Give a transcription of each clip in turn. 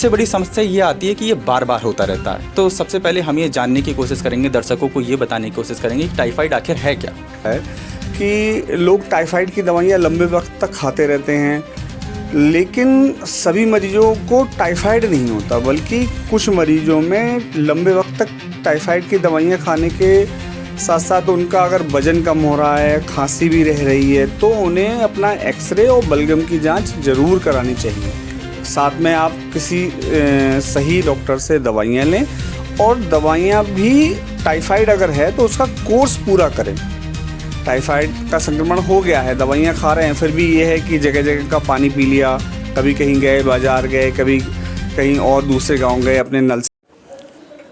सबसे बड़ी समस्या ये आती है कि ये बार बार होता रहता है। तो सबसे पहले हम ये जानने की कोशिश करेंगे, दर्शकों को ये बताने की कोशिश करेंगे कि टाइफाइड आखिर है क्या। है कि लोग टाइफाइड की दवाइयाँ लंबे वक्त तक खाते रहते हैं, लेकिन सभी मरीजों को टाइफाइड नहीं होता, बल्कि कुछ मरीजों में लंबे वक्त तक टाइफाइड की दवाइयाँ खाने के साथ साथ उनका अगर वज़न कम हो रहा है, खांसी भी रह रही है, तो उन्हें अपना एक्सरे और बलगम की जांच ज़रूर करानी चाहिए। साथ में आप किसी सही डॉक्टर से दवाइयाँ लें, और दवाइयाँ भी टाइफाइड अगर है तो उसका कोर्स पूरा करें। टाइफाइड का संक्रमण हो गया है, दवाइयाँ खा रहे हैं, फिर भी ये है कि जगह जगह का पानी पी लिया, कभी कहीं गए बाज़ार गए, कभी कहीं और दूसरे गांव गए अपने नल से।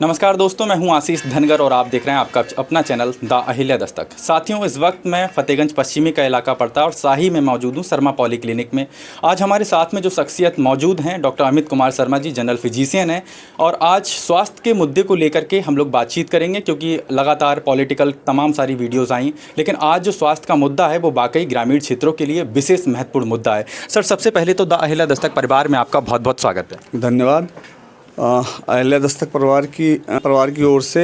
नमस्कार दोस्तों, मैं हूं आशीष धनगर और आप देख रहे हैं आपका अपना चैनल द अहिल्या दस्तक। साथियों, इस वक्त मैं फतेहगंज पश्चिमी का इलाका पड़ता है और शाही में मौजूद हूं, शर्मा पॉली क्लिनिक में। आज हमारे साथ में जो शख्सियत मौजूद हैं, doctor Amit Kumar Sharma ji, general physician हैं, और आज स्वास्थ्य के मुद्दे को लेकर के हम लोग बातचीत करेंगे, क्योंकि लगातार पॉलिटिकल तमाम सारी वीडियोज़ आई, लेकिन आज जो स्वास्थ्य का मुद्दा है वो वाकई ग्रामीण क्षेत्रों के लिए विशेष महत्वपूर्ण मुद्दा है। सर, सबसे पहले तो द अहिल्या दस्तक परिवार में आपका बहुत बहुत स्वागत है। धन्यवाद। अहिल्या दस्तक परिवार की ओर से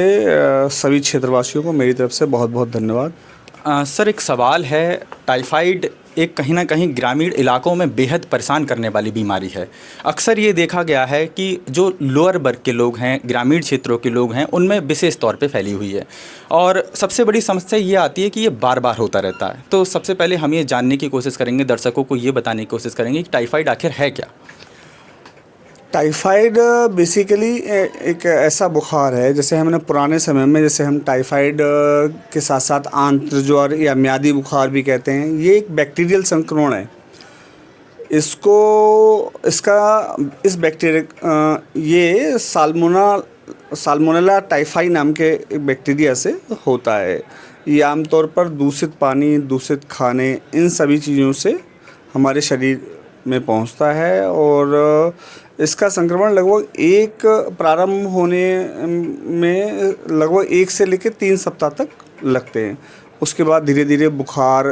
सभी क्षेत्रवासियों को मेरी तरफ से बहुत बहुत धन्यवाद। सर, एक सवाल है, टाइफाइड एक कहीं ना कहीं ग्रामीण इलाकों में बेहद परेशान करने वाली बीमारी है। अक्सर ये देखा गया है कि जो लोअर वर्ग के लोग हैं, ग्रामीण क्षेत्रों के लोग हैं, उनमें विशेष तौर पे फैली हुई है, और सबसे बड़ी समस्या ये आती है कि ये बार बार होता रहता है। तो सबसे पहले हम ये जानने की कोशिश करेंगे, दर्शकों को ये बताने की कोशिश करेंगे कि टाइफाइड आखिर है क्या। टाइफाइड बेसिकली एक ऐसा बुखार है, जैसे हमने पुराने समय में जैसे हम टाइफाइड के साथ साथ आंत्र ज्वर या म्यादी बुखार भी कहते हैं, ये एक बैक्टीरियल संक्रमण है। इस बैक्टीरिया ये साल्मोनेला टाइफाई नाम के एक बैक्टीरिया से होता है। ये आमतौर पर दूषित पानी, दूषित खाने, इन सभी चीज़ों से हमारे शरीर में पहुंचता है, और इसका संक्रमण प्रारंभ होने में लगभग 1 से लेकर 3 सप्ताह तक लगते हैं। उसके बाद धीरे धीरे बुखार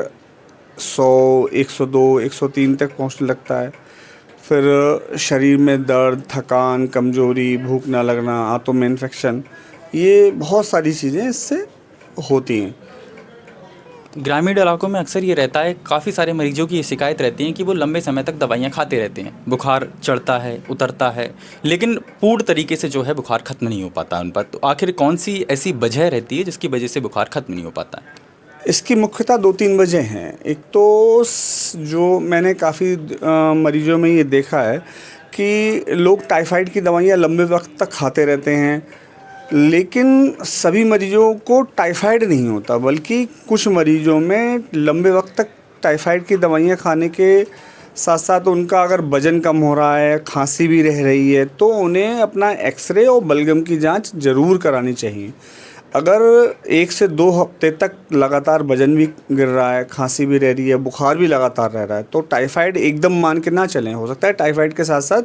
100, 102, 103 तक पहुंचने लगता है। फिर शरीर में दर्द, थकान, कमजोरी, भूख ना लगना, आंतों में इन्फेक्शन, ये बहुत सारी चीज़ें इससे होती हैं। ग्रामीण इलाकों में अक्सर ये रहता है, काफ़ी सारे मरीजों की ये शिकायत रहती है कि वो लंबे समय तक दवाइयाँ खाते रहते हैं, बुखार चढ़ता है, उतरता है, लेकिन पूर्ण तरीके से जो है बुखार ख़त्म नहीं हो पाता उन पर। तो आखिर कौन सी ऐसी वजह रहती है जिसकी वजह से बुखार ख़त्म नहीं हो पाता है? इसकी मुख्यतः 2-3 वजह हैं। एक तो जो मैंने काफ़ी मरीजों में ये देखा है कि लोग टाइफाइड की दवाइयाँ लंबे वक्त तक खाते रहते हैं, लेकिन सभी मरीजों को टाइफाइड नहीं होता, बल्कि कुछ मरीजों में लंबे वक्त तक टाइफाइड की दवाइयाँ खाने के साथ साथ उनका अगर वज़न कम हो रहा है, खांसी भी रह रही है, तो उन्हें अपना एक्सरे और बलगम की जांच ज़रूर करानी चाहिए। अगर 1 से 2 हफ्ते तक लगातार वज़न भी गिर रहा है, खांसी भी रह रही है, बुखार भी लगातार रह रहा है, तो टाइफाइड एकदम मान के ना चलें। हो सकता है टाइफाइड के साथ साथ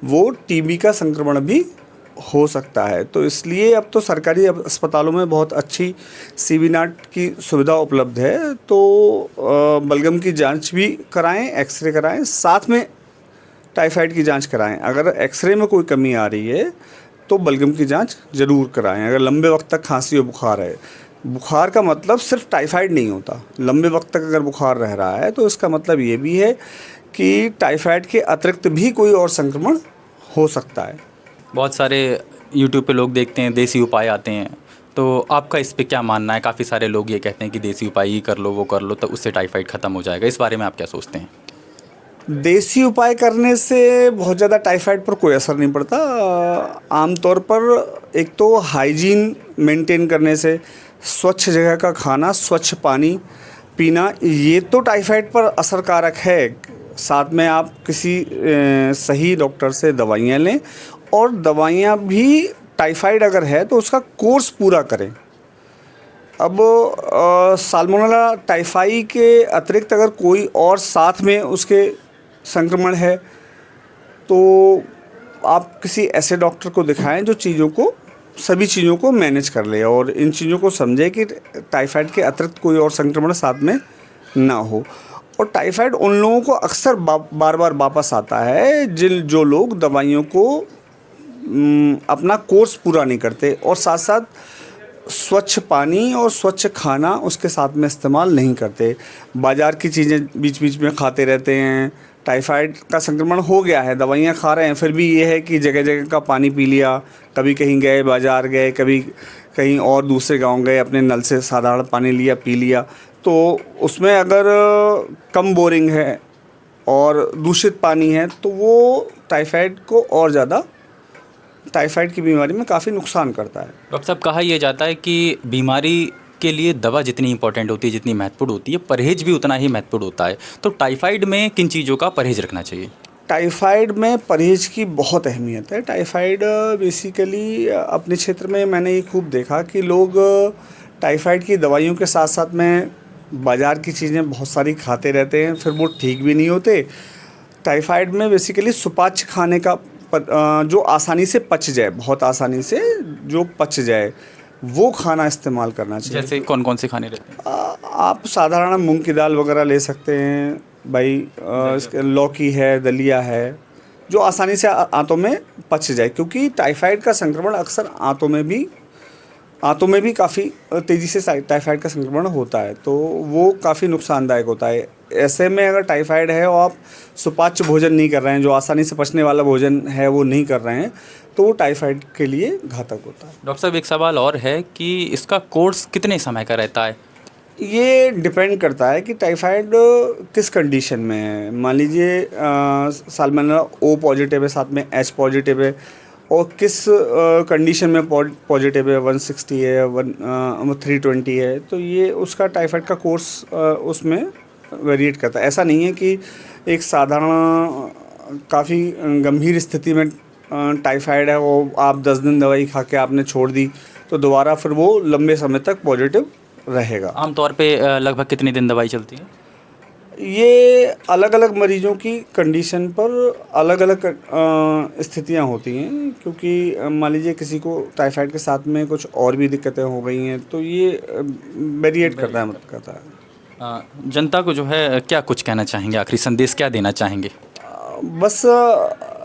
वो टीबी का संक्रमण भी हो सकता है। तो इसलिए अब तो सरकारी अस्पतालों में बहुत अच्छी सीबीनाट की सुविधा उपलब्ध है, तो बलगम की जांच भी कराएं, एक्सरे कराएं, साथ में टाइफाइड की जांच कराएं। अगर एक्सरे में कोई कमी आ रही है तो बलगम की जांच ज़रूर कराएं। अगर लंबे वक्त तक खांसी और बुखार है, बुखार का मतलब सिर्फ टाइफाइड नहीं होता, लंबे वक्त तक अगर बुखार रह रहा है तो इसका मतलब ये भी है कि टाइफाइड के अतिरिक्त भी कोई और संक्रमण हो सकता है। बहुत सारे यूट्यूब पे लोग देखते हैं, देसी उपाय आते हैं, तो आपका इस पे क्या मानना है? काफ़ी सारे लोग ये कहते हैं कि देसी उपाय ही कर लो, वो कर लो, तो उससे टाइफाइड ख़त्म हो जाएगा। इस बारे में आप क्या सोचते हैं? देसी उपाय करने से बहुत ज़्यादा टाइफाइड पर कोई असर नहीं पड़ता। आमतौर पर एक तो हाइजीन मेंटेन करने से, स्वच्छ जगह का खाना, स्वच्छ पानी पीना, ये तो टाइफाइड पर असरकारक है। साथ में आप किसी सही डॉक्टर से दवाइयाँ लें, और दवाइयाँ भी टाइफाइड अगर है तो उसका कोर्स पूरा करें। अब साल्मोनेला टाइफाई के अतिरिक्त अगर कोई और साथ में उसके संक्रमण है, तो आप किसी ऐसे डॉक्टर को दिखाएं जो सभी चीज़ों को मैनेज कर ले, और इन चीज़ों को समझे कि टाइफाइड के अतिरिक्त कोई और संक्रमण साथ में ना हो। और टाइफाइड उन लोगों को अक्सर बार बार वापस आता है जो लोग दवाइयों को अपना कोर्स पूरा नहीं करते और साथ साथ स्वच्छ पानी और स्वच्छ खाना उसके साथ में इस्तेमाल नहीं करते, बाज़ार की चीज़ें बीच बीच में खाते रहते हैं। टाइफाइड का संक्रमण हो गया है, दवाइयाँ खा रहे हैं, फिर भी ये है कि जगह जगह का पानी पी लिया, कभी कहीं गए बाज़ार गए, कभी कहीं और दूसरे गांव गए, अपने नल से साधारण पानी लिया पी लिया, तो उसमें अगर कम बोरिंग है और दूषित पानी है तो वो टाइफाइड को और ज़्यादा, टाइफाइड की बीमारी में काफ़ी नुकसान करता है। डॉक्टर साहब, कहा यह जाता है कि बीमारी के लिए दवा जितनी इंपॉर्टेंट होती है, जितनी महत्वपूर्ण होती है, परहेज भी उतना ही महत्वपूर्ण होता है। तो टाइफाइड में किन चीज़ों का परहेज रखना चाहिए? टाइफाइड में परहेज की बहुत अहमियत है। टाइफाइड बेसिकली अपने क्षेत्र में मैंने ये खूब देखा कि लोग टाइफाइड की दवाइयों के साथ साथ में बाज़ार की चीज़ें बहुत सारी खाते रहते हैं, फिर वो ठीक भी नहीं होते। टाइफाइड में बेसिकली सुपाच्य खाने का जो आसानी से पच जाए, बहुत आसानी से जो पच जाए वो खाना इस्तेमाल करना चाहिए। जैसे कौन कौन से खाने रहते हैं? आप साधारण मूंग की दाल वगैरह ले सकते हैं भाई, इसके लौकी है, दलिया है, जो आसानी से आंतों में पच जाए, क्योंकि टाइफाइड का संक्रमण अक्सर आंतों में भी काफ़ी तेज़ी से टाइफाइड का संक्रमण होता है, तो वो काफ़ी नुकसानदायक होता है। ऐसे में अगर टाइफाइड है और आप सुपाच्य भोजन नहीं कर रहे हैं, जो आसानी से पचने वाला भोजन है वो नहीं कर रहे हैं, तो वो टाइफाइड के लिए घातक होता है। डॉक्टर साहब, एक सवाल और है कि इसका कोर्स कितने समय का रहता है? ये डिपेंड करता है कि टाइफाइड किस कंडीशन में है। मान लीजिए साल्मोनेला ओ पॉजिटिव है, साथ में एच पॉजिटिव है, और किस कंडीशन में पॉजिटिव है, 160 है, 320 है, तो ये उसका टाइफाइड का कोर्स उसमें वेरिएट करता है। ऐसा नहीं है कि एक साधारण काफ़ी गंभीर स्थिति में टाइफाइड है, वो आप 10 दिन दवाई खा के आपने छोड़ दी तो दोबारा फिर वो लंबे समय तक पॉजिटिव रहेगा। आमतौर पे लगभग कितने दिन दवाई चलती है? ये अलग अलग मरीजों की कंडीशन पर अलग अलग स्थितियाँ होती हैं, क्योंकि मान लीजिए किसी को टाइफाइड के साथ में कुछ और भी दिक्कतें हो गई हैं, तो ये वेरिएट करता है, मदद करता है। जनता को जो है क्या कुछ कहना चाहेंगे, आखिरी संदेश क्या देना चाहेंगे? बस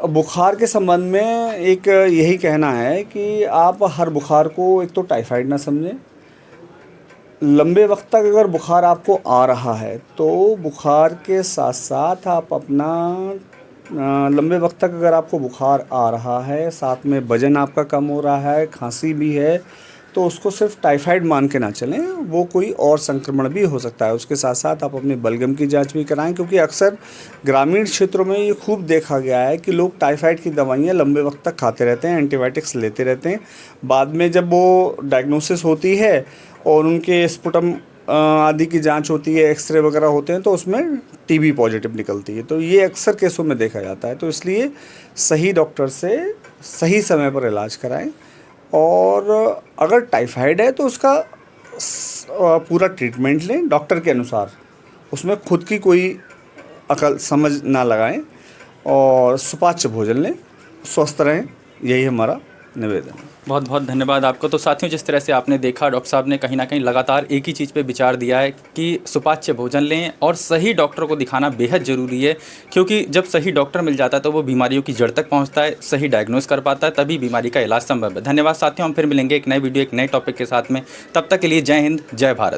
बुखार के संबंध में एक यही कहना है कि आप हर बुखार को एक तो टाइफाइड ना समझें। लंबे वक्त तक अगर बुखार आपको आ रहा है तो बुखार के साथ साथ आप अपना लंबे वक्त तक अगर आपको बुखार आ रहा है, साथ में वजन आपका कम हो रहा है, खांसी भी है, तो उसको सिर्फ टाइफाइड मान के ना चलें, वो कोई और संक्रमण भी हो सकता है। उसके साथ साथ आप अपने बलगम की जांच भी कराएं, क्योंकि अक्सर ग्रामीण क्षेत्रों में ये खूब देखा गया है कि लोग टाइफाइड की दवाइयाँ लंबे वक्त तक खाते रहते हैं, एंटीबायोटिक्स लेते रहते हैं। बाद में जब वो डायग्नोसिस होती है और उनके स्पुटम आदि की जांच होती है, एक्सरे वगैरह होते हैं, तो उसमें टीबी पॉजिटिव निकलती है। तो ये अक्सर केसों में देखा जाता है। तो इसलिए सही डॉक्टर से सही समय पर इलाज कराएं, और अगर टाइफाइड है तो उसका पूरा ट्रीटमेंट लें डॉक्टर के अनुसार। उसमें खुद की कोई अकल समझ ना लगाएं और सुपाच्य भोजन लें, स्वस्थ रहें, यही हमारा निवेदन है। बहुत बहुत धन्यवाद आपको। तो साथियों, जिस तरह से आपने देखा, डॉक्टर साहब ने कहीं ना कहीं लगातार एक ही चीज़ पे विचार दिया है कि सुपाच्य भोजन लें और सही डॉक्टर को दिखाना बेहद ज़रूरी है, क्योंकि जब सही डॉक्टर मिल जाता है तो वो बीमारियों की जड़ तक पहुंचता है, सही डायग्नोस कर पाता है, तभी बीमारी का इलाज संभव है। धन्यवाद साथियों, हम फिर मिलेंगे एक नए वीडियो, एक नए टॉपिक के साथ में। तब तक के लिए जय हिंद, जय भारत।